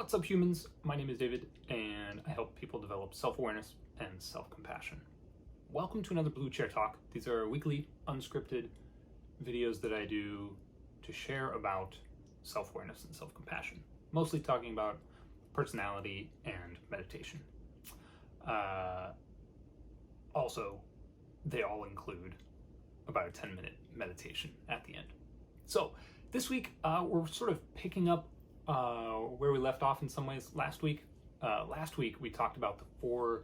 What's up, humans? My name is David, and I help people develop self-awareness and self-compassion. Welcome to another Blue Chair Talk. These are weekly, unscripted videos that I do to share about self-awareness and self-compassion, mostly talking about personality and meditation. Also, they all include about a 10-minute meditation at the end. So this week, we're sort of picking up where we left off in some ways last week. Last week we talked about the 4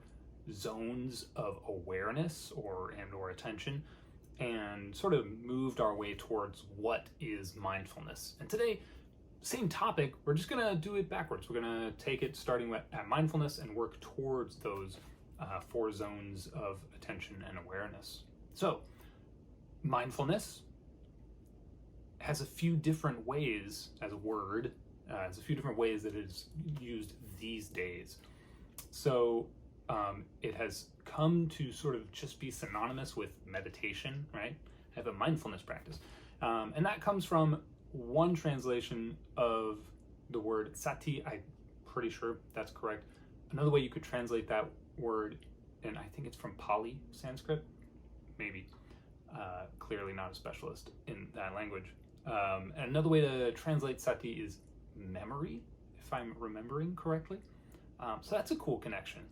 zones of awareness or attention, and sort of moved our way towards what is mindfulness. And today, same topic, we're just gonna do it backwards. We're gonna take it starting at mindfulness and work towards those 4 zones of attention and awareness. So mindfulness has a few different ways as a word. There's a few different ways that it is used these days. So it has come to sort of just be synonymous with meditation, right? Have a mindfulness practice. And that comes from one translation of the word sati. I'm pretty sure that's correct. Another way you could translate that word, and I think it's from Pali Sanskrit, maybe. Clearly not a specialist in that language. And another way to translate sati is memory, if I'm remembering correctly. So that's a cool connection.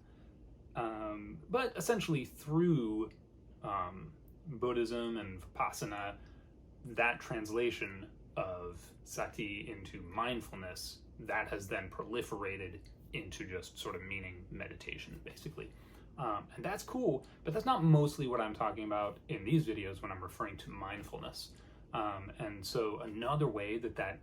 But essentially through Buddhism and Vipassana, that translation of sati into mindfulness, that has then proliferated into just sort of meaning meditation, basically. And that's cool, but that's not mostly what I'm talking about in these videos when I'm referring to mindfulness. And so another way that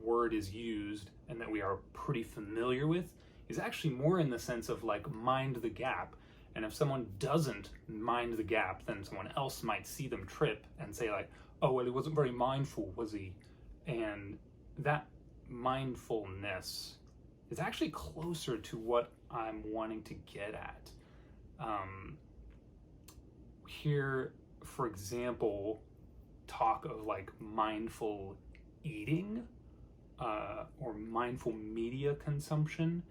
word is used and that we are pretty familiar with is actually more in the sense of like mind the gap. And if someone doesn't mind the gap, then someone else might see them trip and say like, oh, well, he wasn't very mindful, was he? And that mindfulness is actually closer to what I'm wanting to get at. Here, for example, talk of like mindful eating, or mindful media consumption.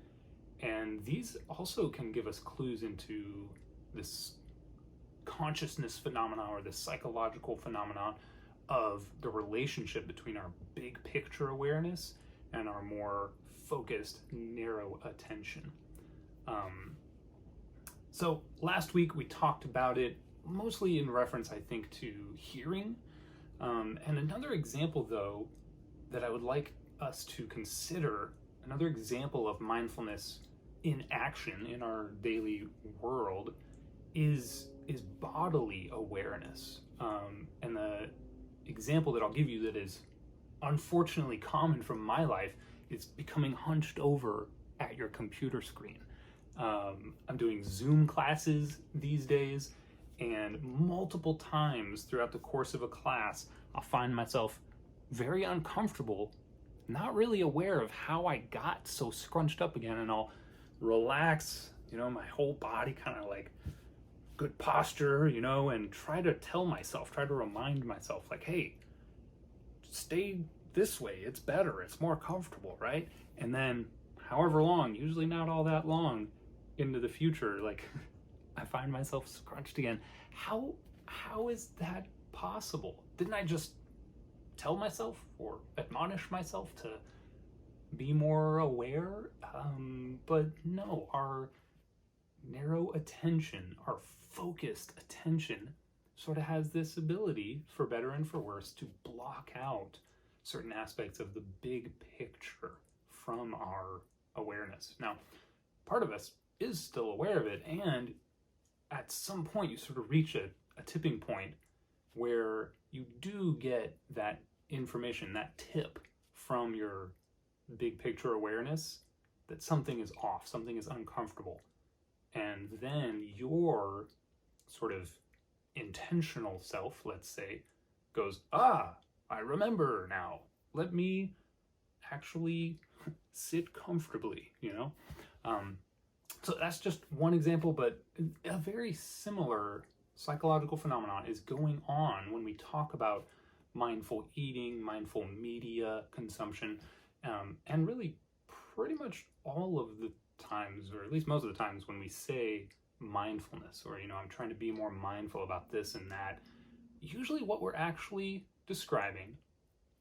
And these also can give us clues into this consciousness phenomenon or this psychological phenomenon of the relationship between our big picture awareness and our more focused, narrow attention. So last week we talked about it mostly in reference, I think, to hearing. And another example, though, that I would like us to consider, another example of mindfulness in action in our daily world is bodily awareness. And the example that I'll give you that is unfortunately common from my life is becoming hunched over at your computer screen. I'm doing Zoom classes these days, and multiple times throughout the course of a class, I'll find myself very uncomfortable, not really aware of how I got so scrunched up again, and I'll relax, my whole body kind of like good posture, and try to remind myself like, hey, stay this way, it's better, it's more comfortable, right? And then however long, usually not all that long into the future, like I find myself scrunched again. How is that possible? Didn't I just tell myself or admonish myself to be more aware? But no, our narrow attention, our focused attention sort of has this ability, for better and for worse, to block out certain aspects of the big picture from our awareness. Now, part of us is still aware of it, and at some point you sort of reach a tipping point where you do get that information, that tip from your big picture awareness that something is off, something is uncomfortable. And then your sort of intentional self, let's say, goes, I remember now. Let me actually sit comfortably, So that's just one example, but a very similar psychological phenomenon is going on when we talk about mindful eating, mindful media consumption, and really pretty much all of the times, or at least most of the times, when we say mindfulness, or, I'm trying to be more mindful about this and that, usually what we're actually describing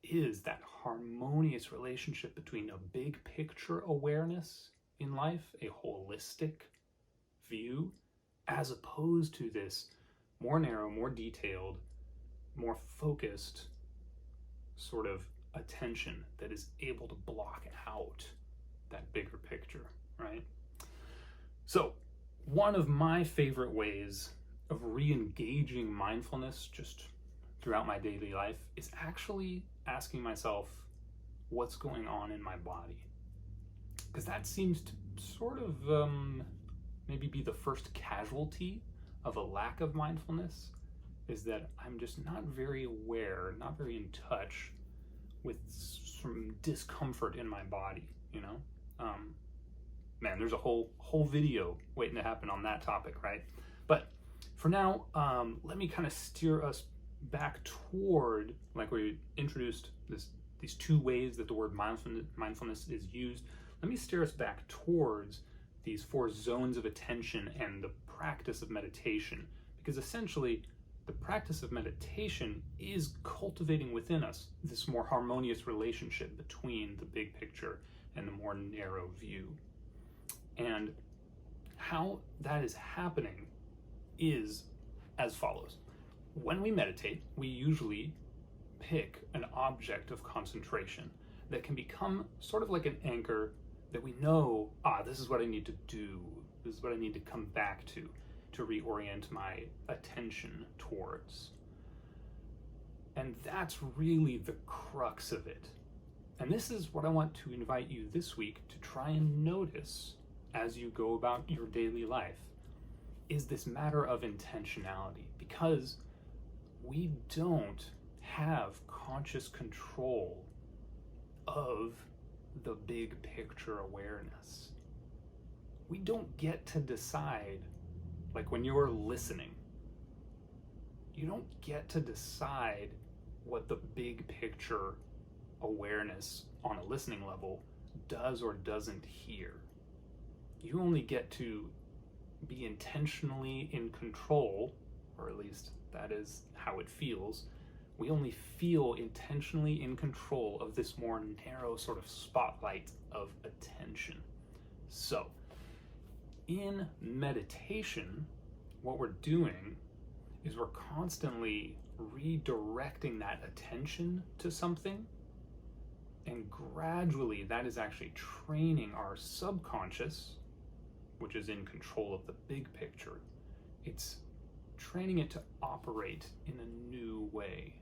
is that harmonious relationship between a big picture awareness in life, a holistic view, as opposed to this more narrow, more detailed, more focused sort of attention that is able to block out that bigger picture, right? So, one of my favorite ways of re-engaging mindfulness just throughout my daily life is actually asking myself what's going on in my body. Because that seems to sort of maybe be the first casualty of a lack of mindfulness, is that I'm just not very aware, not very in touch with some discomfort in my body, Man, there's a whole video waiting to happen on that topic, right? But for now, let me kind of steer us back toward, like we introduced these two ways that the word mindfulness is used. Let me steer us back towards these 4 zones of attention and the practice of meditation, because essentially the practice of meditation is cultivating within us this more harmonious relationship between the big picture and the more narrow view. And how that is happening is as follows. When we meditate, we usually pick an object of concentration that can become sort of like an anchor that we know, this is what I need to do. This is what I need to come back to reorient my attention towards. And that's really the crux of it. And this is what I want to invite you this week to try and notice as you go about your daily life, is this matter of intentionality. Because we don't have conscious control of the big picture awareness. We don't get to decide, like when you're listening, you don't get to decide what the big picture awareness on a listening level does or doesn't hear. You only get to be intentionally in control, or at least that is how it feels. We only feel intentionally in control of this more narrow sort of spotlight of attention. So, in meditation, what we're doing is we're constantly redirecting that attention to something, and gradually that is actually training our subconscious, which is in control of the big picture. It's training it to operate in a new way.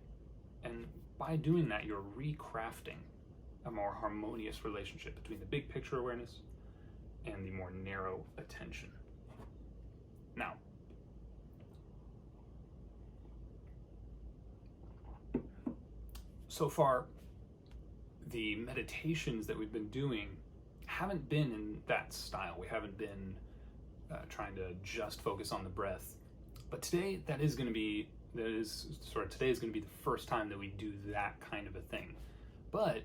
And by doing that, you're recrafting a more harmonious relationship between the big picture awareness and the more narrow attention. Now, so far, the meditations that we've been doing haven't been in that style. We haven't been trying to just focus on the breath. But today, today is going to be the first time that we do that kind of a thing. But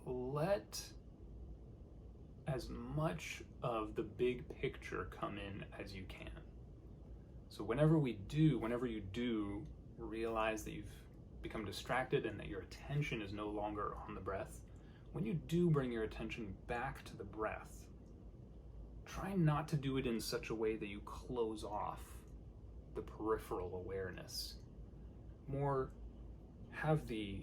let as much of the big picture come in as you can. So whenever you do realize that you've become distracted and that your attention is no longer on the breath, when you do bring your attention back to the breath, try not to do it in such a way that you close off the peripheral awareness. More have the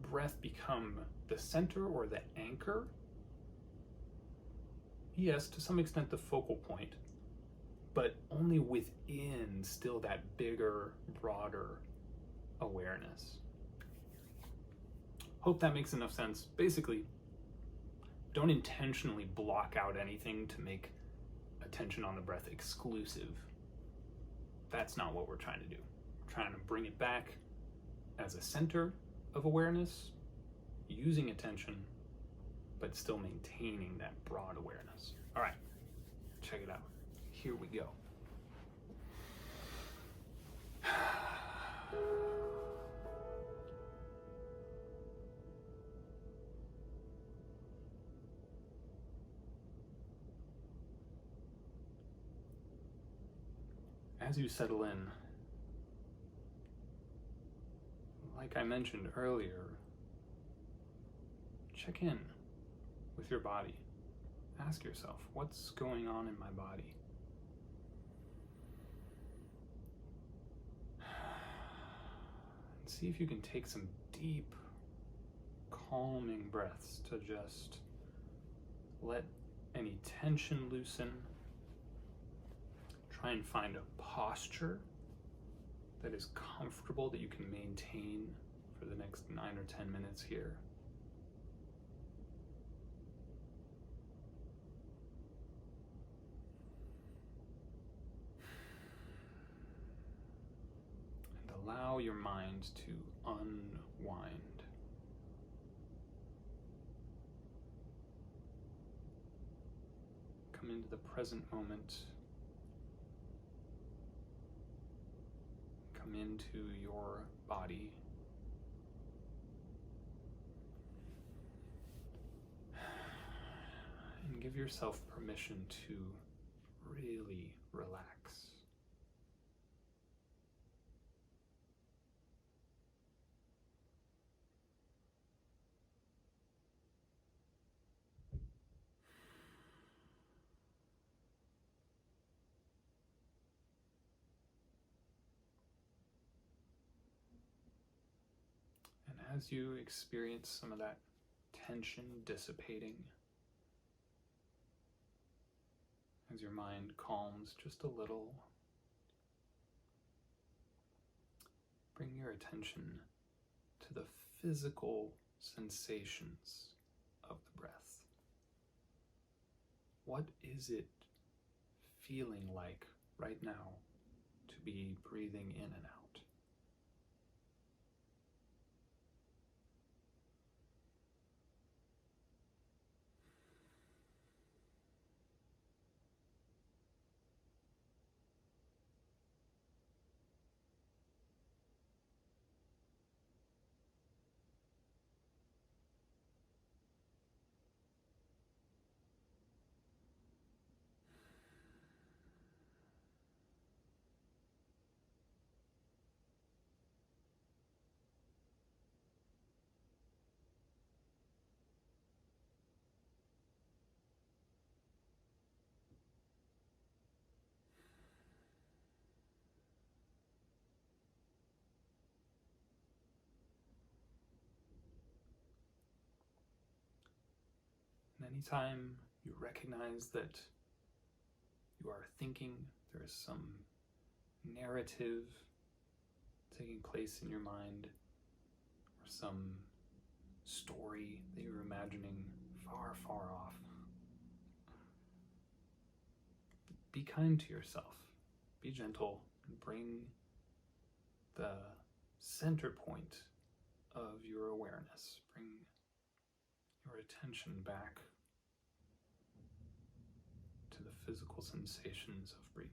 breath become the center or the anchor. Yes, to some extent the focal point, but only within still that bigger, broader awareness. Hope that makes enough sense. Basically, don't intentionally block out anything to make attention on the breath exclusive. That's not what we're trying to do. We're trying to bring it back as a center of awareness, using attention, but still maintaining that broad awareness. All right, check it out. Here we go. as you settle in, like I mentioned earlier, check in with your body. Ask yourself, what's going on in my body? And see if you can take some deep, calming breaths to just let any tension loosen. Try and find a posture that is comfortable, that you can maintain for the next 9 or 10 minutes here. And allow your mind to unwind. Come into the present moment. Come into your body. And give yourself permission to really relax. And as you experience some of that tension dissipating, as your mind calms just a little, bring your attention to the physical sensations of the breath. What is it feeling like right now to be breathing in and out? And anytime you recognize that you are thinking, there is some narrative taking place in your mind, or some story that you're imagining far, far off, be kind to yourself. Be gentle and bring the center point of your awareness. Bring your attention back to the physical sensations of breathing.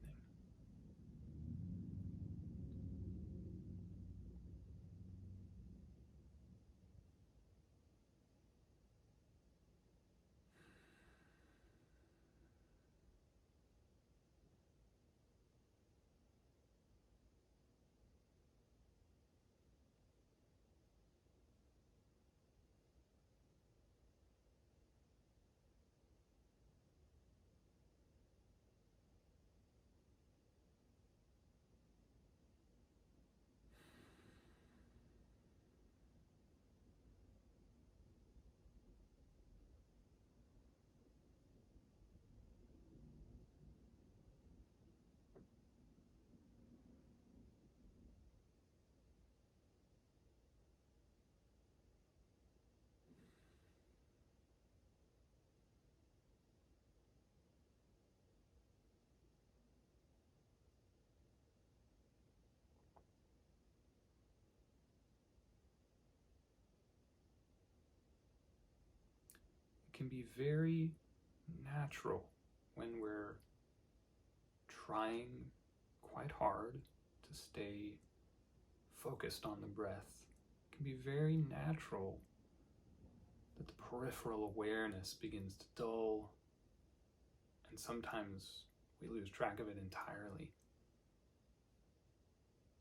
It can be very natural when we're trying quite hard to stay focused on the breath. It can be very natural that the peripheral awareness begins to dull, and sometimes we lose track of it entirely.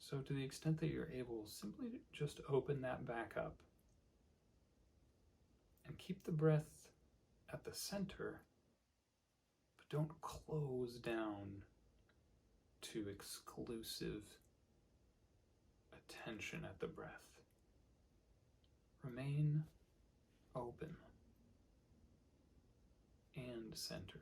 So to the extent that you're able, simply just open that back up and keep the breath at the center, but don't close down to exclusive attention at the breath. Remain open and centered.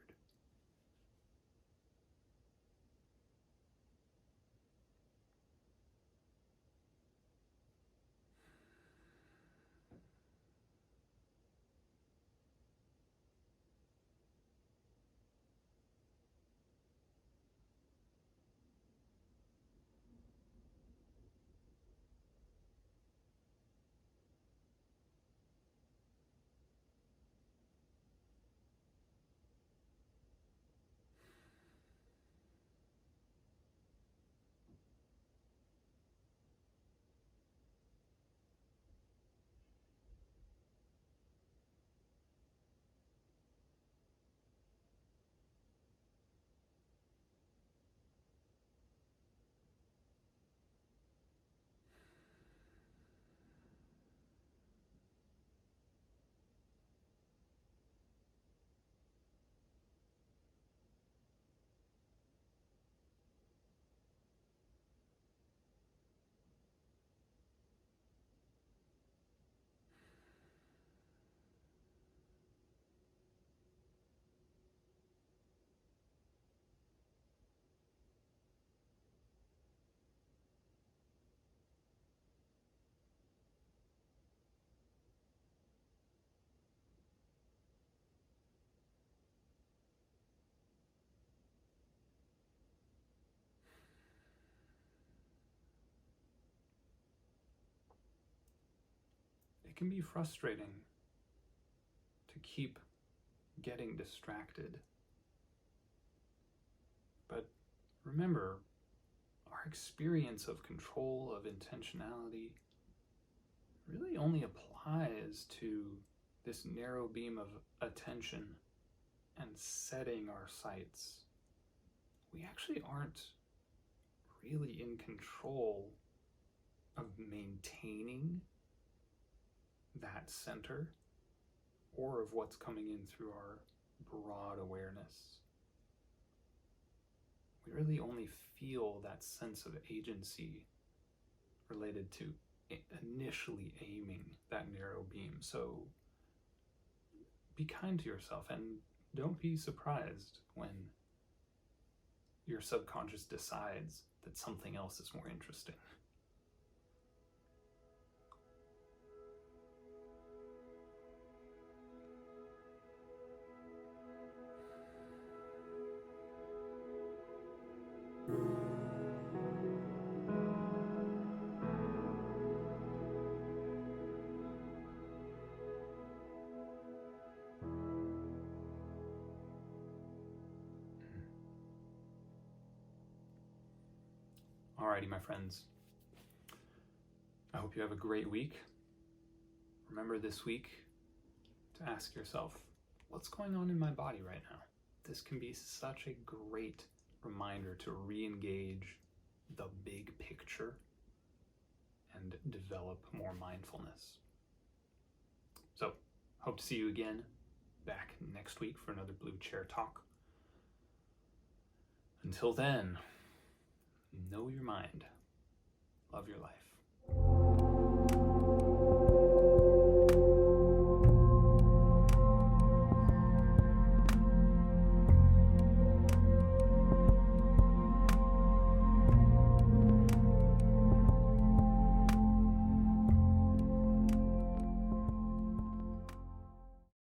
It can be frustrating to keep getting distracted. But remember, our experience of control, of intentionality, really only applies to this narrow beam of attention and setting our sights. We actually aren't really in control of maintaining that center or of what's coming in through our broad awareness. We really only feel that sense of agency related to initially aiming that narrow beam. So be kind to yourself and don't be surprised when your subconscious decides that something else is more interesting. Alrighty, my friends. I hope you have a great week. Remember this week to ask yourself, what's going on in my body right now? This can be such a great reminder to re-engage the big picture and develop more mindfulness. So, hope to see you again back next week for another Blue Chair Talk. Until then, know your mind, love your life.